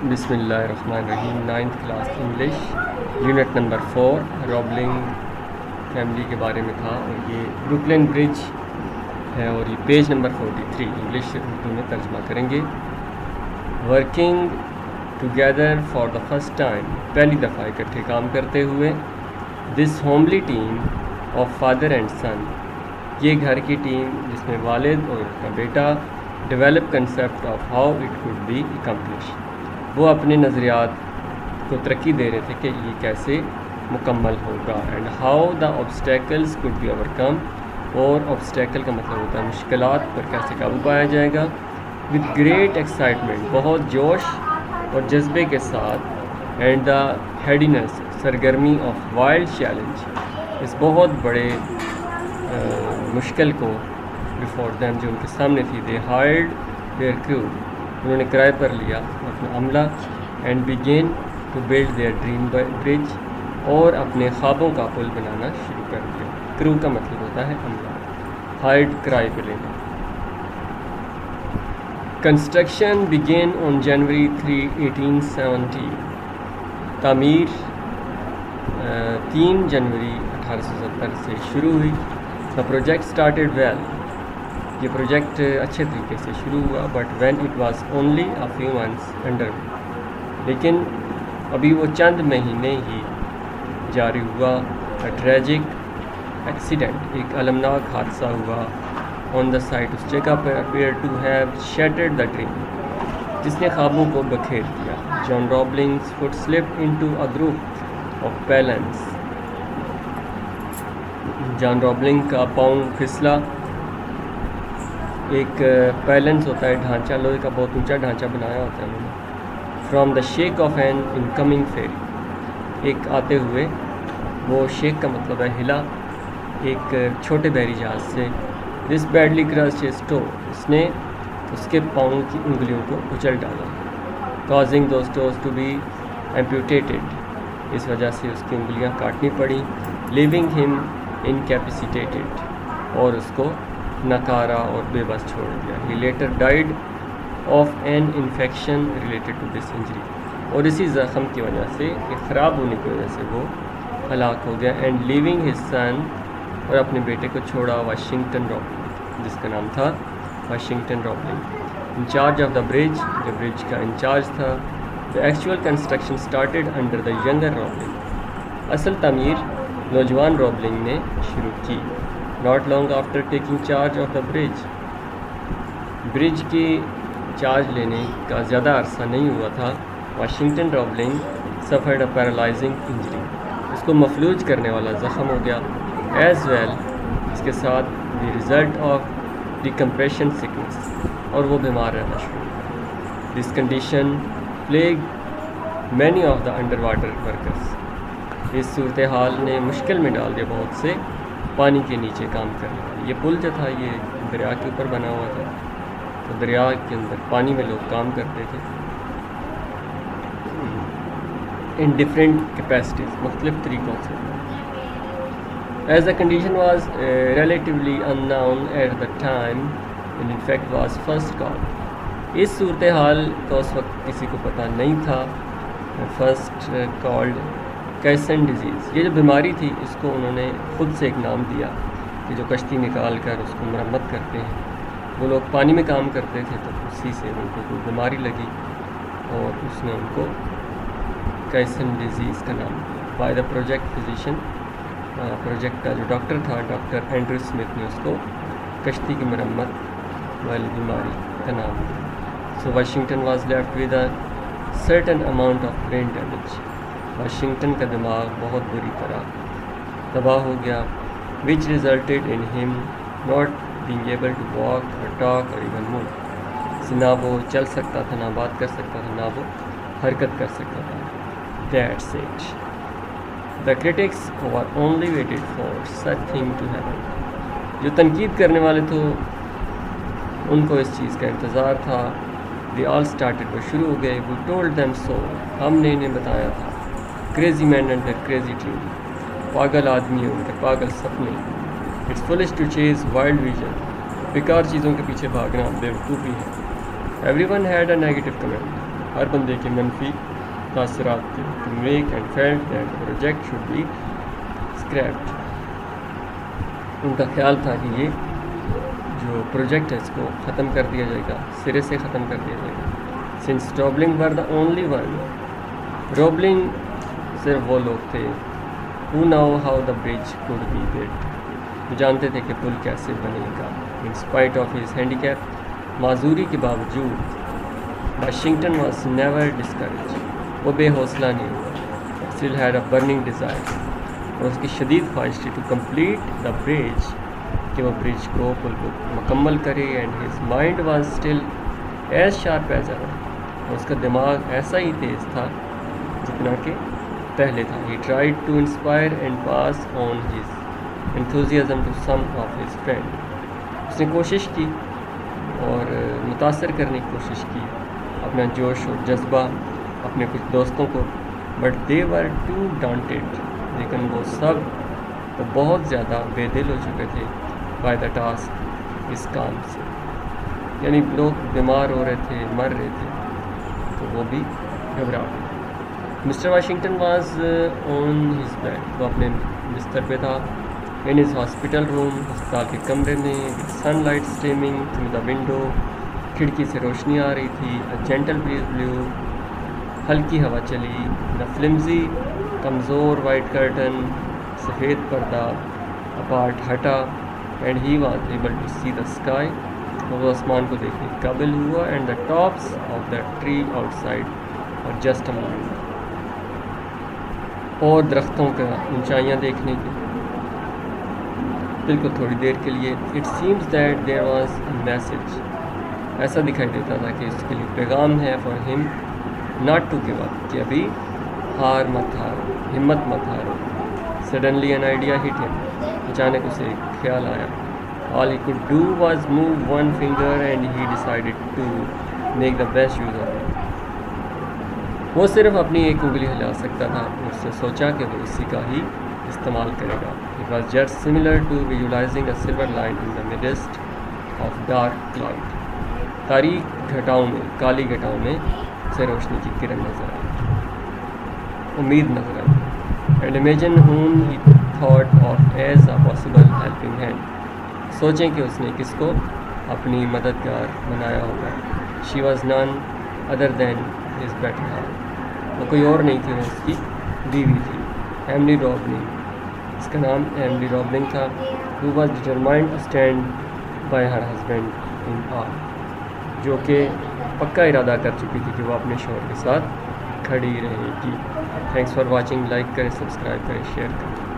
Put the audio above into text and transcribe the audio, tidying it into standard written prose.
بسم اللہ الرحمن الرحیم. 9th class English unit number 4 Roebling family کے بارے میں تھا، اور یہ بروکلن برج ہے، اور یہ پیج نمبر 43 انگلش اردو میں ترجمہ کریں گے. Working together for the first time, پہلی دفعہ اکٹھے کام کرتے ہوئے. This homely team of father and son, یہ گھر کی ٹیم جس میں والد اور اس کا بیٹا. Develop concept of how it could be accomplish, وہ اپنے نظریات کو ترقی دے رہے تھے کہ یہ کیسے مکمل ہوگا. And how the obstacles could be overcome، اور obstacle کا مطلب ہوتا ہے مشکلات پر کیسے قابو پایا جائے گا. with great excitement، بہت جوش اور جذبے کے ساتھ. اینڈ دا headiness، سرگرمی آف wild challenge، اس بہت بڑے مشکل کو before them جو ان کے سامنے تھی. they hired their crew، انہوں نے کرائے پر لیا اپنا عملہ. And begin to build their dream bridge, اور اپنے خوابوں کا پل بنانا شروع کر دیا. کرو کا مطلب ہوتا ہے عملہ. ہائرڈ، کرائے پہ لینا. کنسٹرکشن بگین آن جنوری 3، 1870، تعمیر 3 جنوری 1870 سے شروع ہوئی. دا پروجیکٹ اسٹارٹیڈ ویل، یہ پروجیکٹ اچھے طریقے سے شروع ہوا. But when it was only a few months under, لیکن ابھی وہ چند مہینے ہی جاری ہوا. اے ٹریجک ایکسیڈنٹ، ایک المناک حادثہ ہوا. آن دا سائٹ، اس جگہ پر. Appear to have shattered the dream, جس نے خوابوں کو بکھیر دیا. John Roebling's foot slipped into a group of pilings, John Roebling کا پاؤں پھسلا. ایک پیلنس ہوتا ہے ڈھانچہ، لوہے کا بہت اونچا ڈھانچہ بنایا ہوتا ہے انہوں نے. From the shake of an incoming ferry, ایک آتے ہوئے، وہ شیک کا مطلب ہے ہلا، ایک چھوٹے بحری جہاز سے. This badly crushed his toe, اس نے اس کے پاؤں کی انگلیوں کو کچل ڈالا. Causing those toes to be amputated, اس وجہ سے اس کی انگلیاں کاٹنی پڑی. لیونگ ہم انکیپیسیٹیٹڈ، اور اس کو ناکارہ اور بے بس چھوڑ دیا. He later died of an infection related to this injury, اور اسی زخم کی وجہ سے، خراب ہونے کی وجہ سے وہ ہلاک ہو گیا. اینڈ لیونگ ہز سن، اور اپنے بیٹے کو چھوڑا. واشنگٹن روبلنگ، جس کا نام تھا Washington Roebling. In charge of the bridge, جو برج کا انچارج تھا. The actual construction started under the younger Roebling, اصل تعمیر نوجوان روبلنگ نے شروع کی. Not long after taking charge of the bridge, bridge کی چارج لینے کا زیادہ عرصہ نہیں ہوا تھا. Washington Roebling suffered a paralysing injury, اس کو مفلوج کرنے والا زخم ہو گیا. ایز ویل، اس کے ساتھ the result of decompression sickness, اور وہ بیمار رہنا شروع ہوا. This condition plague many of the underwater workers, اس صورتحال نے مشکل میں ڈال دیا بہت سے پانی کے نیچے کام کرنے والے. یہ پل جو تھا یہ دریا کے اوپر بنا ہوا تھا، تو دریا کے اندر پانی میں لوگ کام کرتے تھے ان ڈفرینٹ کیپیسٹیز، مختلف طریقوں سے. As a condition was relatively unknown at the time in fact was first call, اس صورتحال کا اس وقت کسی کو پتہ نہیں تھا. فرسٹ کالڈ کیسن ڈیزیز، یہ جو بیماری تھی اس کو انہوں نے خود سے ایک نام دیا کہ جو کشتی نکال کر اس کو مرمت کرتے ہیں، وہ لوگ پانی میں کام کرتے تھے، تو اسی سے ان کو کوئی بیماری لگی اور اس نے ان کو کیسن ڈیزیز کا نام دیا. By the project physician, project کا جو ڈاکٹر تھا ڈاکٹر اینڈریو اسمتھ نے اس کو کشتی کی مرمت والی بیماری کا نام دیا. So Washington was left with a certain amount of brain damage, Washington کا دماغ بہت بری طرح تباہ ہو گیا. وچ resulted in him not being able to walk اور ٹاک اور ایون موو، نہ وہ چل سکتا تھا، نہ بات کر سکتا تھا، نہ وہ حرکت کر سکتا تھا. That's it. The critics were only waited for such thing to happen, جو تنقید کرنے والے تھے ان کو اس چیز کا انتظار تھا. دی آل اسٹارٹیڈ، وہ شروع ہو گئے. وی ٹولڈ دیم سو، ہم نے انہیں بتایا تھا. Crazy man and their crazy dream, پاگل آدمی ان کے پاگل سپنے. It's foolish to chase wild vision, بیکار چیزوں کے پیچھے بھاگنا بے وقوفی ہے. Everyone had a negative comment, ہر بندے کے منفی تاثرات تھے. To make and felt that the project should be scrapped. ان کا خیال تھا کہ یہ جو پروجیکٹ ہے اس کو ختم کر دیا جائے گا, سرے سے ختم کر دیا جائے گا. Since Roebling were the only one, Roebling صرف وہ لوگ تھے who know how the bridge could be built, وہ جانتے تھے کہ پل کیسے بنے گا. In spite of his handicap, معذوری کے باوجود, Washington was never discouraged, وہ بے حوصلہ نہیں ہوا. Still had a burning desire, اور اس کی شدید خواہش تھی to complete the bridge, کہ وہ برج کو, پل کو مکمل کرے. And his mind was still as sharp as ever, اور اس کا دماغ ایسا ہی تیز تھا جتنا کہ پہلے تھا. He tried to inspire and pass on his enthusiasm to some of his friends, اس نے کوشش کی اور متاثر کرنے کی کوشش کی اپنا جوش و جذبہ اپنے کچھ دوستوں کو. But they were too daunted, لیکن وہ سب تو بہت زیادہ بے دل ہو چکے تھے by the task, اس کام سے. یعنی لوگ بیمار ہو رہے تھے, مر رہے تھے, تو وہ بھی گھبرا گئے. Mister Washington was on his bed, وہ اپنے بستر پہ تھا. ان ہز ہاسپٹل روم, ہسپتال کے کمرے میں. Sunlight streaming through the window, کھڑکی سے روشنی آ رہی تھی. جینٹل بریز بلیو, ہلکی ہوا چلی. دا فلمزی کمزور وائٹ کرٹن, سفید پردہ اپارٹ ہٹا. And he was able to see the sky, وہ آسمان کو دیکھنے کے قابل ہوا. And the tops of the tree outside, اور جسٹ اے مومنٹ, اور درختوں کا اونچائیاں دیکھنے کی بالکل تھوڑی دیر کے لیے. It seems that there was a message, ایسا دکھائی دیتا تھا کہ اس کے لیے پیغام ہے. فار ہم ناٹ ٹو گیو اپ, کہ ابھی ہار مت ہارو, ہمت مت ہارو. سڈنلی این آئیڈیا ہٹ ہم, اچانک اسے ایک خیال آیا. All he could do was move one finger and he decided to make the best use of it. وہ صرف اپنی ایک انگلی ہلا سکتا تھا, اس نے سوچا کہ وہ اسی کا ہی استعمال کرے گا. It was just similar to visualizing a silver line in the midst of dark cloud. تاریک گھٹاؤں میں, کالی گھٹاؤں میں سے روشنی کی کرن نظر آئی, امید نظر آئی. And imagine whom he thought of as a possible helping hand. سوچیں کہ اس نے کس کو اپنی مددگار بنایا ہوگا. She was none other than his better half, وہ کوئی اور نہیں تھی, وہ اس کی بیوی تھی. ایملی روبلنگ, اس کا نام ایملی روبلنگ تھا. who was determined to stand by her husband in all, جو کہ پکا ارادہ کر چکی تھی کہ وہ اپنے شوہر کے ساتھ کھڑی رہے گی. Thanks for watching. لائک کریں, سبسکرائب کریں, شیئر کریں.